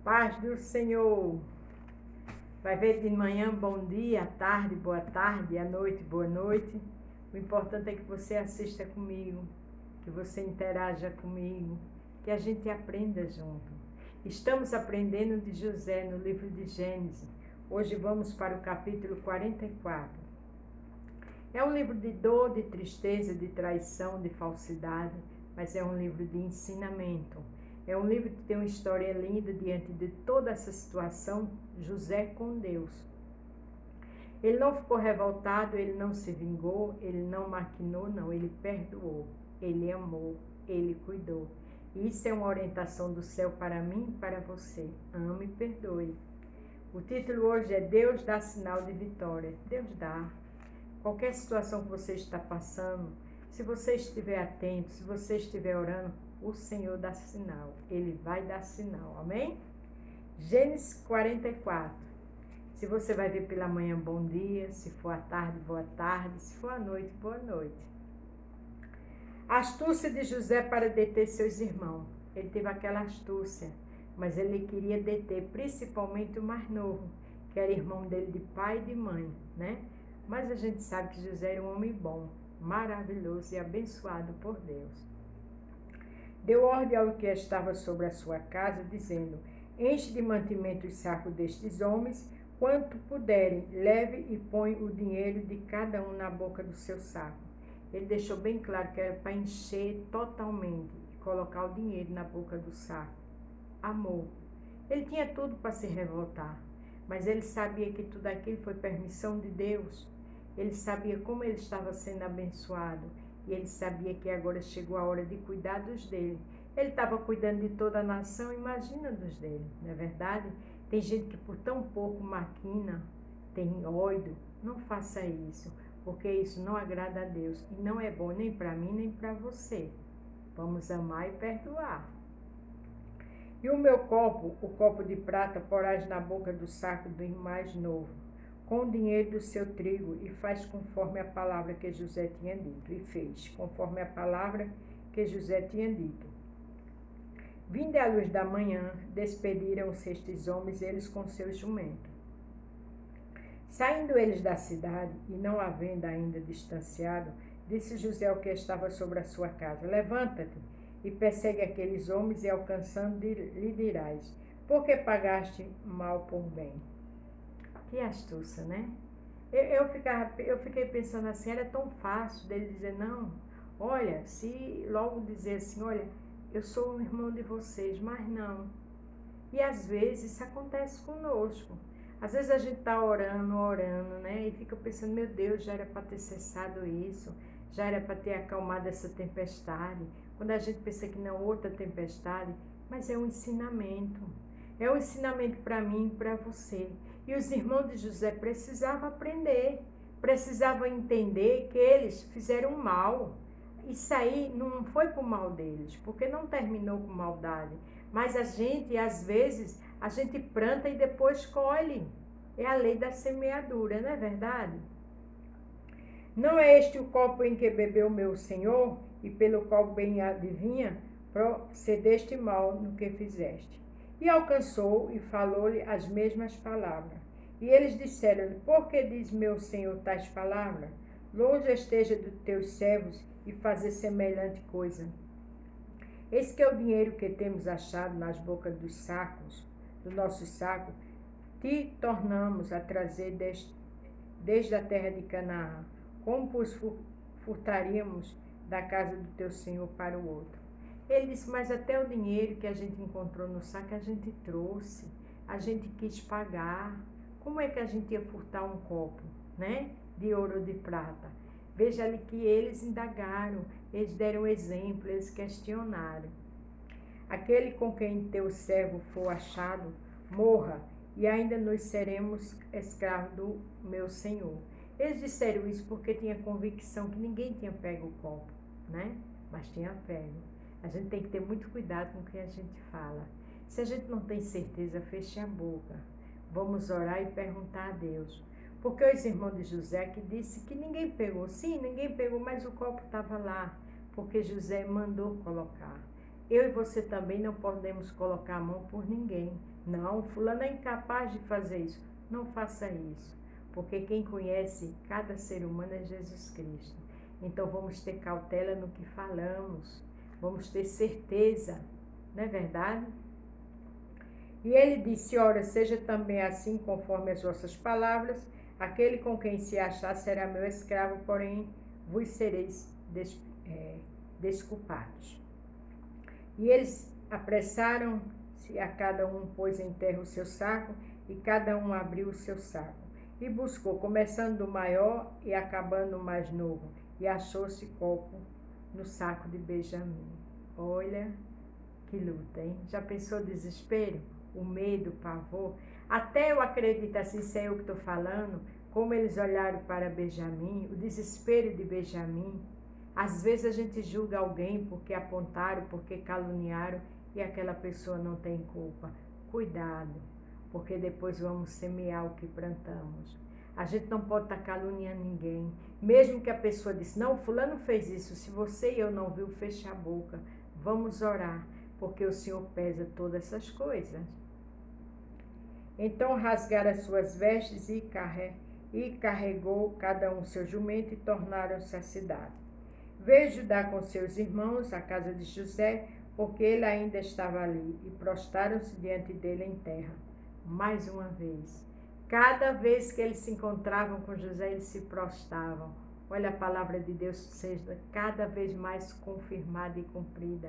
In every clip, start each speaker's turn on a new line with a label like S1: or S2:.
S1: Paz do Senhor. Vai ver de manhã, bom dia, à tarde, boa tarde, à noite, boa noite. O importante é que você assista comigo, que você interaja comigo, que a gente aprenda junto. Estamos aprendendo de José no livro de Gênesis. Hoje vamos para o capítulo 44. É um livro de dor, de tristeza, de traição, de falsidade, mas é um livro de ensinamento. É um livro que tem uma história linda diante de toda essa situação, José com Deus. Ele não ficou revoltado, ele não se vingou, ele não maquinou, não, ele perdoou, ele amou, ele cuidou. Isso é uma orientação do céu para mim e para você. Ame e perdoe. O título hoje é Deus dá sinal de vitória. Deus dá. Qualquer situação que você está passando, se você estiver atento, se você estiver orando, o Senhor dá sinal. Ele vai dar sinal. Amém? Gênesis 44. Se você vai ver pela manhã, bom dia. Se for à tarde, boa tarde. Se for à noite, boa noite. A astúcia de José para deter seus irmãos. Ele teve aquela astúcia, mas ele queria deter principalmente o mais novo, que era irmão dele de pai e de mãe, né? Mas a gente sabe que José era um homem bom, maravilhoso e abençoado por Deus. Deu ordem ao que estava sobre a sua casa, dizendo: enche de mantimento os sacos destes homens, quanto puderem, leve e põe o dinheiro de cada um na boca do seu saco. Ele deixou bem claro que era para encher totalmente e colocar o dinheiro na boca do saco. Amor. Ele tinha tudo para se revoltar, mas ele sabia que tudo aquilo foi permissão de Deus. Ele sabia como ele estava sendo abençoado. E ele sabia que agora chegou a hora de cuidar dos dele. Ele estava cuidando de toda a nação, imagina dos dele, não é verdade? Tem gente que por tão pouco maquina, tem ódio. Não faça isso, porque isso não agrada a Deus. E não é bom nem para mim, nem para você. Vamos amar e perdoar. E o meu copo, o copo de prata, porás na boca do saco do mais novo, com o dinheiro do seu trigo, e faz conforme a palavra que José tinha dito. E fez, conforme a palavra que José tinha dito. Vindo à luz da manhã, despediram-se estes homens, eles com seus jumentos. Saindo eles da cidade, e não havendo ainda distanciado, disse José ao que estava sobre a sua casa: levanta-te e persegue aqueles homens, e alcançando lhe dirás: por que pagaste mal por bem? Que astúcia, né? Eu fiquei pensando assim, era tão fácil dele dizer, não, olha, se logo dizer assim, olha, eu sou um irmão de vocês, mas não. E às vezes isso acontece conosco. Às vezes a gente está orando, né? E fica pensando, meu Deus, já era para ter cessado isso, já era para ter acalmado essa tempestade. Quando a gente pensa que não, outra tempestade, mas é um ensinamento. É um ensinamento para mim e para você. E os irmãos de José precisavam aprender, precisavam entender que eles fizeram mal. Isso aí não foi por mal deles, porque não terminou com maldade. Mas a gente, às vezes, a gente planta e depois colhe. É a lei da semeadura, não é verdade? Não é este o copo em que bebeu meu Senhor, e pelo qual bem adivinha, procedeste mal no que fizeste. E alcançou e falou-lhe as mesmas palavras. E eles disseram-lhe: por que diz meu Senhor tais palavras? Longe esteja dos teus servos e fazer semelhante coisa. Eis que é o dinheiro que temos achado nas bocas dos sacos, do nosso saco, te tornamos a trazer desde a terra de Canaã, como pois furtaríamos da casa do teu Senhor para o outro. Ele disse, mas até o dinheiro que a gente encontrou no saco, a gente trouxe, a gente quis pagar. Como é que a gente ia furtar um copo, né, de ouro ou de prata? Veja ali que eles indagaram, eles deram exemplo, eles questionaram. Aquele com quem teu servo for achado, morra, e ainda nós seremos escravos do meu Senhor. Eles disseram isso porque tinha convicção que ninguém tinha pego o copo, né? Mas tinha pego. A gente tem que ter muito cuidado com o que a gente fala. Se a gente não tem certeza, feche a boca. Vamos orar e perguntar a Deus. Porque os irmãos de José que disse que ninguém pegou. Sim, ninguém pegou, mas o copo estava lá. Porque José mandou colocar. eu e você também não podemos colocar a mão por ninguém. Não, fulano é incapaz de fazer isso. Não faça isso, porque quem conhece cada ser humano é Jesus Cristo. Então vamos ter cautela no que falamos, vamos ter certeza, não é verdade? E ele disse, ora, seja também assim conforme as vossas palavras, aquele com quem se achar será meu escravo, porém vos sereis desculpados. E eles apressaram-se, a cada um pôs em terra o seu saco, e cada um abriu o seu saco. E buscou, começando do maior e acabando o mais novo, e achou-se copo no saco de Benjamim. Olha que luta, hein? Já pensou o desespero? O medo, o pavor? Até eu acredito, assim, se é eu que estou falando, como eles olharam para Benjamim, o desespero de Benjamim. Às vezes a gente julga alguém porque apontaram, porque caluniaram e aquela pessoa não tem culpa. Cuidado, porque depois vamos semear o que plantamos. A gente não pode estar caluniando ninguém. Mesmo que a pessoa disse, não, fulano fez isso, se você e eu não viu, fecha a boca. Vamos orar, porque o Senhor pesa todas essas coisas. Então rasgaram as suas vestes e carregou cada um seu jumento e tornaram-se à cidade. Veio Judá com seus irmãos à casa de José, porque ele ainda estava ali, e prostraram-se diante dele em terra. Mais uma vez. Cada vez que eles se encontravam com José, eles se prostravam. Olha, a palavra de Deus seja cada vez mais confirmada e cumprida.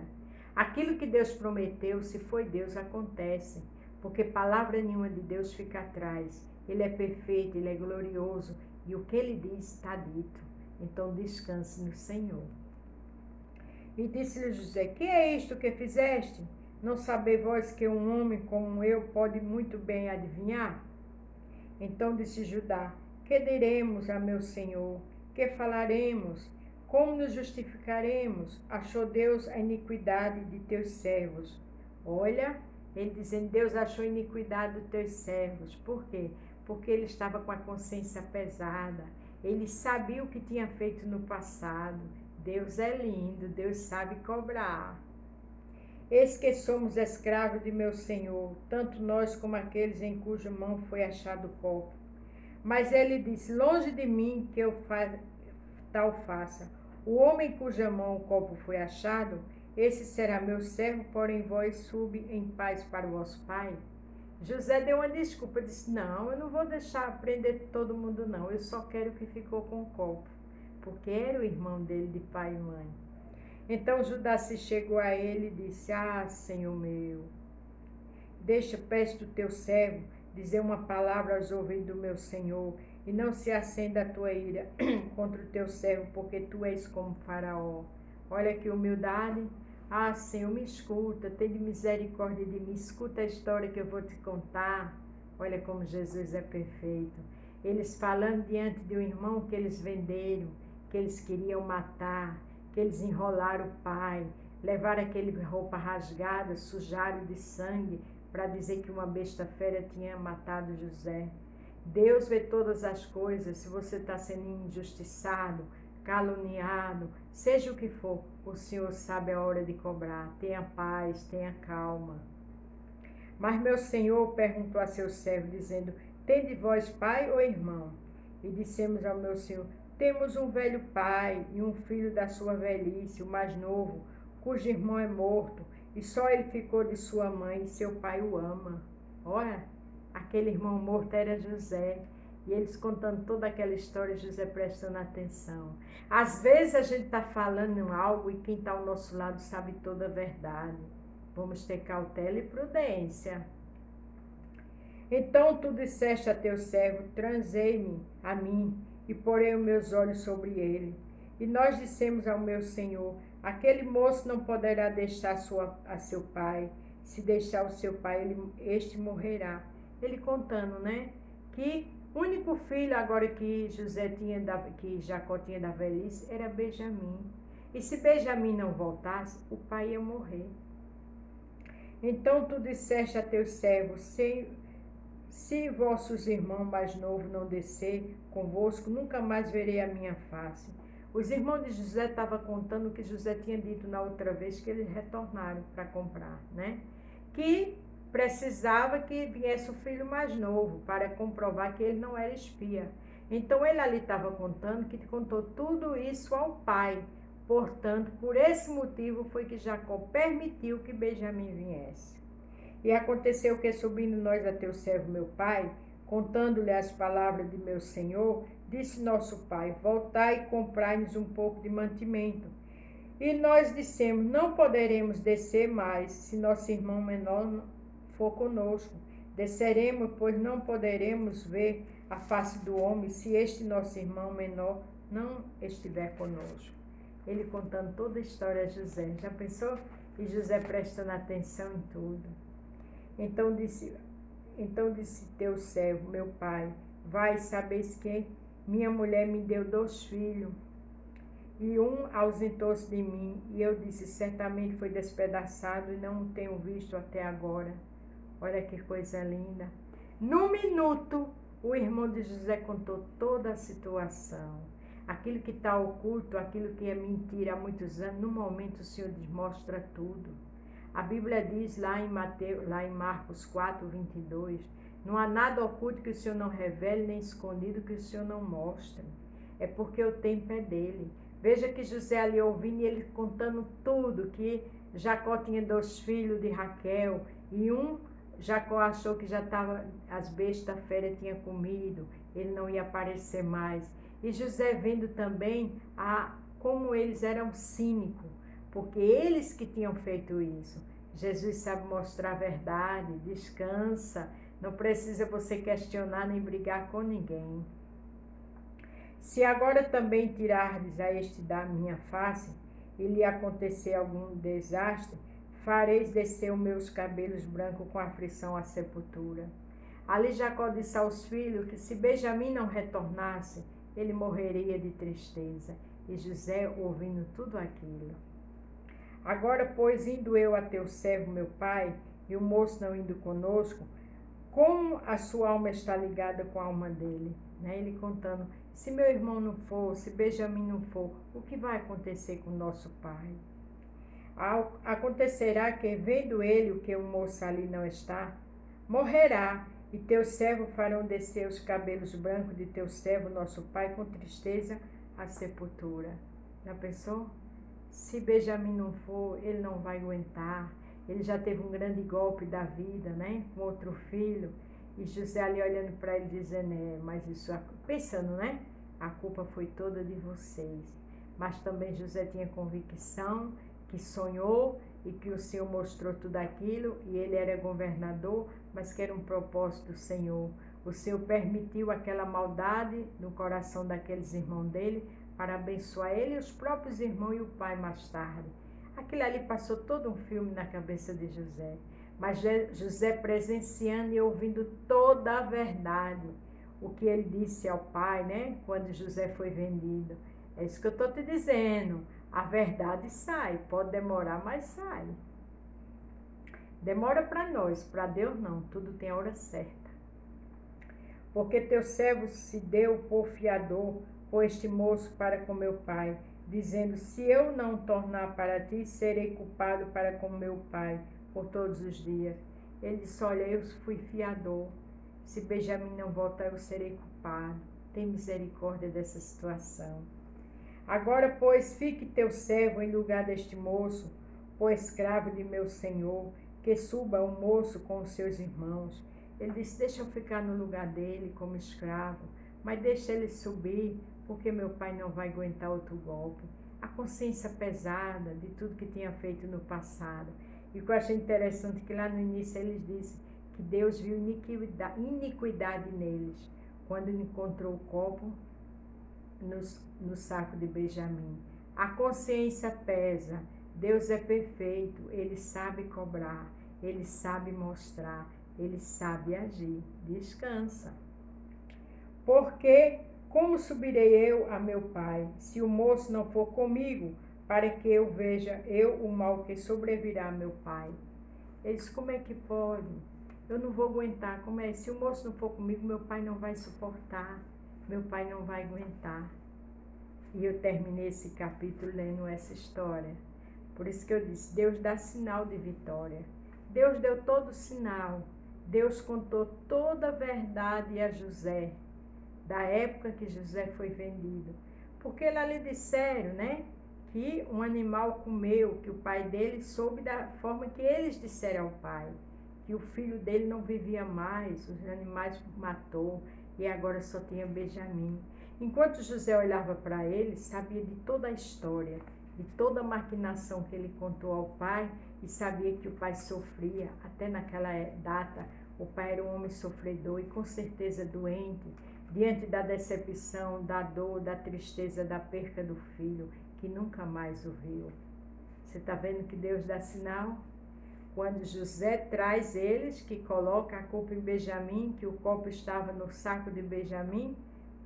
S1: Aquilo que Deus prometeu, se foi Deus, acontece. Porque palavra nenhuma de Deus fica atrás. Ele é perfeito, ele é glorioso, e o que ele diz está dito. Então descanse no Senhor. E disse-lhe José, que é isto que fizeste? Não sabeis vós que um homem como eu pode muito bem adivinhar? Então disse Judá, que diremos a meu senhor? Que falaremos? Como nos justificaremos? Achou Deus a iniquidade de teus servos. Olha, ele dizendo, Deus achou a iniquidade dos teus servos. Por quê? Porque ele estava com a consciência pesada. Ele sabia o que tinha feito no passado. Deus é lindo, Deus sabe cobrar. Eis que somos escravos de meu Senhor, tanto nós como aqueles em cuja mão foi achado o copo. Mas ele disse, longe de mim que eu tal faça. O homem cuja mão o copo foi achado, esse será meu servo, porém vós subi em paz para o vosso pai. José deu uma desculpa, disse, não, eu não vou deixar prender todo mundo não, eu só quero que ficou com o copo, porque era o irmão dele de pai e mãe. Então Judá se chegou a ele e disse, Senhor meu, deixa, peço do teu servo, dizer uma palavra aos ouvidos do meu Senhor, e não se acenda a tua ira contra o teu servo, porque tu és como Faraó. Olha que humildade. Senhor, me escuta, tem misericórdia de mim, escuta a história que eu vou te contar. Olha como Jesus é perfeito. Eles falando diante de um irmão que eles venderam, que eles queriam matar, que eles enrolaram o pai, levaram aquele roupa rasgada, sujaram de sangue, para dizer que uma besta fera tinha matado José. Deus vê todas as coisas. Se você está sendo injustiçado, caluniado, seja o que for, o Senhor sabe a hora de cobrar. Tenha paz, tenha calma. Mas meu Senhor perguntou a seu servo, dizendo, tende vós pai ou irmão? E dissemos ao meu Senhor, temos um velho pai e um filho da sua velhice, o mais novo, cujo irmão é morto, e só ele ficou de sua mãe, e seu pai o ama. Olha, aquele irmão morto era José. E eles contando toda aquela história, José prestando atenção. Às vezes a gente está falando algo e quem está ao nosso lado sabe toda a verdade. Vamos ter cautela e prudência. Então tu disseste a teu servo, transei-me a mim e porei os meus olhos sobre ele. E nós dissemos ao meu Senhor, aquele moço não poderá deixar a seu pai. Se deixar o seu pai, este morrerá. Ele contando, né? Que o único filho agora que que Jacó tinha da velhice era Benjamim. E se Benjamim não voltasse, o pai ia morrer. Então tu disseste a teus servos, se vossos irmãos mais novos não descer convosco, nunca mais verei a minha face. Os irmãos de José estavam contando o que José tinha dito na outra vez que eles retornaram para comprar, né? Que precisava que viesse o filho mais novo para comprovar que ele não era espia. Então ele ali estava contando que contou tudo isso ao pai. Portanto, por esse motivo foi que Jacó permitiu que Benjamim viesse. E aconteceu que, subindo nós a teu servo meu pai, contando-lhe as palavras de meu senhor, disse nosso pai: voltai e comprai-nos um pouco de mantimento. E nós dissemos: não poderemos descer mais, se nosso irmão menor for conosco. Desceremos, pois não poderemos ver a face do homem, se este nosso irmão menor não estiver conosco. Ele contando toda a história a José. Já pensou? E José prestando atenção em tudo. Então disse teu servo, meu pai: vai, sabeis que minha mulher me deu 2 filhos, e um ausentou-se de mim, e eu disse: certamente foi despedaçado, e não o tenho visto até agora. Olha que coisa linda. No minuto, o irmão de José contou toda a situação. Aquilo que está oculto, aquilo que é mentira há muitos anos, no momento o Senhor mostra tudo. A Bíblia diz lá em Marcos 4, 22, não há nada oculto que o Senhor não revele, nem escondido que o Senhor não mostre. É porque o tempo é dele. Veja que José ali ouvindo e ele contando tudo, que Jacó tinha 2 filhos de Raquel, e Jacó achou que já estava, as bestas, a fera tinha comido, ele não ia aparecer mais. E José vendo também como eles eram cínicos, porque eles que tinham feito isso. Jesus sabe mostrar a verdade, descansa, não precisa você questionar nem brigar com ninguém. Se agora também tirardes a este da minha face, e lhe acontecer algum desastre, fareis descer os meus cabelos brancos com aflição à sepultura. Ali Jacó disse aos filhos que se Benjamim não retornasse, ele morreria de tristeza. E José ouvindo tudo aquilo. Agora, pois, indo eu a teu servo meu pai, e o moço não indo conosco, como a sua alma está ligada com a alma dele? Né? Ele contando, se meu irmão não for, se Benjamim não for, o que vai acontecer com nosso pai? Acontecerá que, vendo ele o que o moço ali não está, morrerá, e teu servo farão descer os cabelos brancos de teu servo, nosso pai, com tristeza à sepultura. Já pensou? Se Benjamim não for, ele não vai aguentar. Ele já teve um grande golpe da vida, né? Com outro filho. E José ali olhando para ele dizendo, mas isso, pensando, né? A culpa foi toda de vocês. Mas também José tinha convicção que sonhou e que o Senhor mostrou tudo aquilo, e ele era governador, mas que era um propósito do Senhor. O Senhor permitiu aquela maldade no coração daqueles irmãos dele para abençoar ele e os próprios irmãos e o pai mais tarde. Aquilo ali passou todo um filme na cabeça de José. Mas José presenciando e ouvindo toda a verdade, o que ele disse ao pai, né? Quando José foi vendido. É isso que eu estou te dizendo. A verdade sai, pode demorar, mas sai. Demora para nós, para Deus não, tudo tem a hora certa. Porque teu servo se deu por fiador por este moço para com meu pai, dizendo, se eu não tornar para ti, serei culpado para com meu pai por todos os dias. Ele disse, olha, eu fui fiador, se Benjamim não voltar, eu serei culpado. Tem misericórdia dessa situação. Agora, pois, fique teu servo em lugar deste moço, o escravo de meu senhor, que suba o moço com os seus irmãos. Ele disse, deixa eu ficar no lugar dele como escravo, mas deixa ele subir, porque meu pai não vai aguentar outro golpe. A consciência pesada de tudo que tinha feito no passado. E o que eu achei interessante que lá no início eles disseram que Deus viu iniquidade neles, quando ele encontrou o copo no saco de Benjamim. A consciência pesa. Deus é perfeito, ele sabe cobrar, ele sabe mostrar, ele sabe agir. Descansa. Porque como subirei eu a meu pai, se o moço não for comigo, para que eu veja o mal que sobrevirá a meu pai? Ele disse, como é que pode? Eu não vou aguentar. Como é? Se o moço não for comigo, meu pai não vai suportar. Meu pai não vai aguentar. E eu terminei esse capítulo lendo essa história. Por isso que eu disse, Deus dá sinal de vitória. Deus deu todo o sinal. Deus contou toda a verdade a José, da época que José foi vendido. Porque lá lhe disseram, né, que um animal comeu, que o pai dele soube da forma que eles disseram ao pai, que o filho dele não vivia mais, os animais matou, e agora só tinha Benjamim. Enquanto José olhava para ele, sabia de toda a história, de toda a maquinação que ele contou ao pai, e sabia que o pai sofria. Até naquela data, o pai era um homem sofredor e com certeza doente, diante da decepção, da dor, da tristeza, da perca do filho, que nunca mais o viu. Você está vendo que Deus dá sinal? Quando José traz eles, que coloca a culpa em Benjamim, que o copo estava no saco de Benjamim,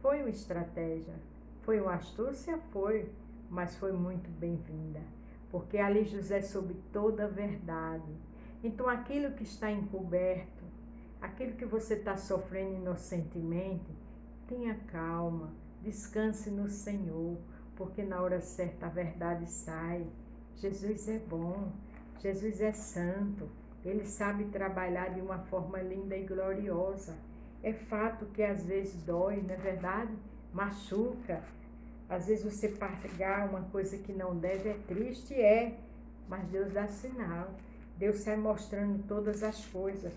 S1: foi uma estratégia. Foi uma astúcia? Foi, mas foi muito bem-vinda. Porque ali José soube toda a verdade. Então aquilo que está encoberto, aquilo que você está sofrendo inocentemente, tenha calma, descanse no Senhor, porque na hora certa a verdade sai. Jesus é bom, Jesus é santo, Ele sabe trabalhar de uma forma linda e gloriosa. É fato que às vezes dói, não é verdade? Machuca. Às vezes você pagar uma coisa que não deve, é triste, mas Deus dá sinal. Deus sai mostrando todas as coisas.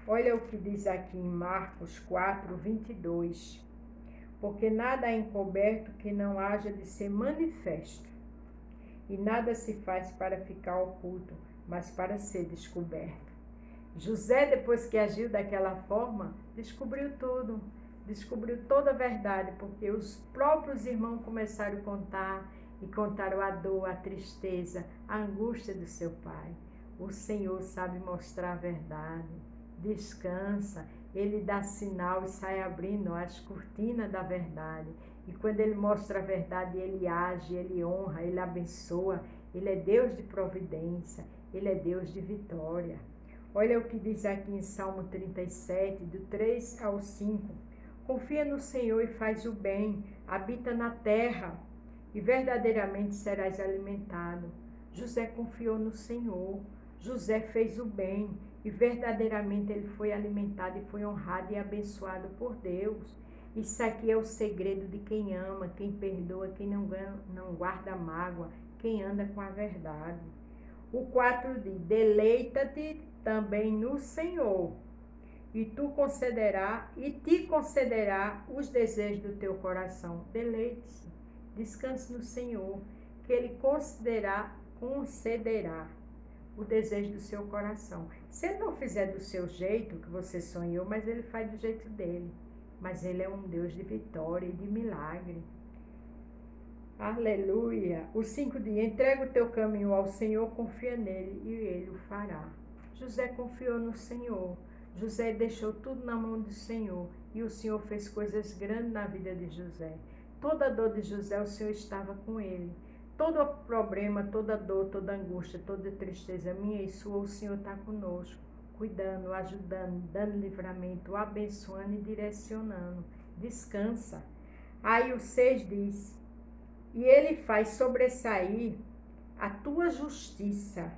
S1: Olha o que diz aqui em Marcos 4, 22. Porque nada é encoberto que não haja de ser manifesto, e nada se faz para ficar oculto, mas para ser descoberto. José, depois que agiu daquela forma, descobriu tudo, descobriu toda a verdade, porque os próprios irmãos começaram a contar, e contaram a dor, a tristeza, a angústia do seu pai. O Senhor sabe mostrar a verdade. Descansa, Ele dá sinal e sai abrindo as cortinas da verdade. E quando Ele mostra a verdade, Ele age, Ele honra, Ele abençoa. Ele é Deus de providência, Ele é Deus de vitória. Olha o que diz aqui em Salmo 37, do 3 ao 5. Confia no Senhor e faz o bem, habita na terra, e verdadeiramente serás alimentado. José confiou no Senhor, José fez o bem, e verdadeiramente ele foi alimentado e foi honrado e abençoado por Deus. Isso aqui é o segredo de quem ama, quem perdoa, quem não guarda mágoa, quem anda com a verdade. O 4 diz, deleita-te também no Senhor, e te concederá os desejos do teu coração. Deleite-se, descanse no Senhor, que Ele concederá o desejo do seu coração. Se Ele não fizer do seu jeito que você sonhou, mas Ele faz do jeito dele. Mas Ele é um Deus de vitória e de milagre. Aleluia! O 5 diz, entrega o teu caminho ao Senhor, confia nele e Ele o fará. José confiou no Senhor. José deixou tudo na mão do Senhor. E o Senhor fez coisas grandes na vida de José. Toda a dor de José, o Senhor estava com ele. Todo problema, toda dor, toda angústia, toda tristeza minha e sua, o Senhor está conosco, cuidando, ajudando, dando livramento, abençoando e direcionando. Descansa. Aí o 6 diz, e Ele faz sobressair a tua justiça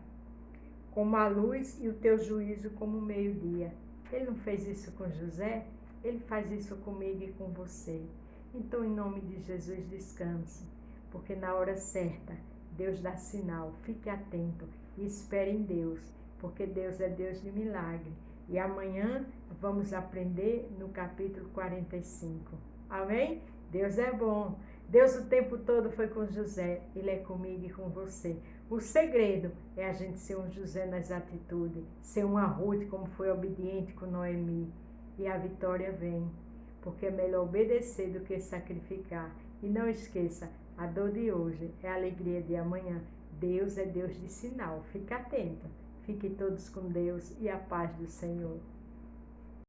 S1: como a luz e o teu juízo como o meio-dia. Ele não fez isso com José? Ele faz isso comigo e com você. Então, em nome de Jesus, descanse. Porque na hora certa, Deus dá sinal. Fique atento e espere em Deus, porque Deus é Deus de milagre. E amanhã vamos aprender no capítulo 45. Amém? Deus é bom. Deus o tempo todo foi com José. Ele é comigo e com você. O segredo é a gente ser um José nas atitudes, ser uma Ruth como foi obediente com Noemi. E a vitória vem, porque é melhor obedecer do que sacrificar. E não esqueça, a dor de hoje é a alegria de amanhã. Deus é Deus de sinal. Fique atento. Fiquem todos com Deus e a paz do Senhor.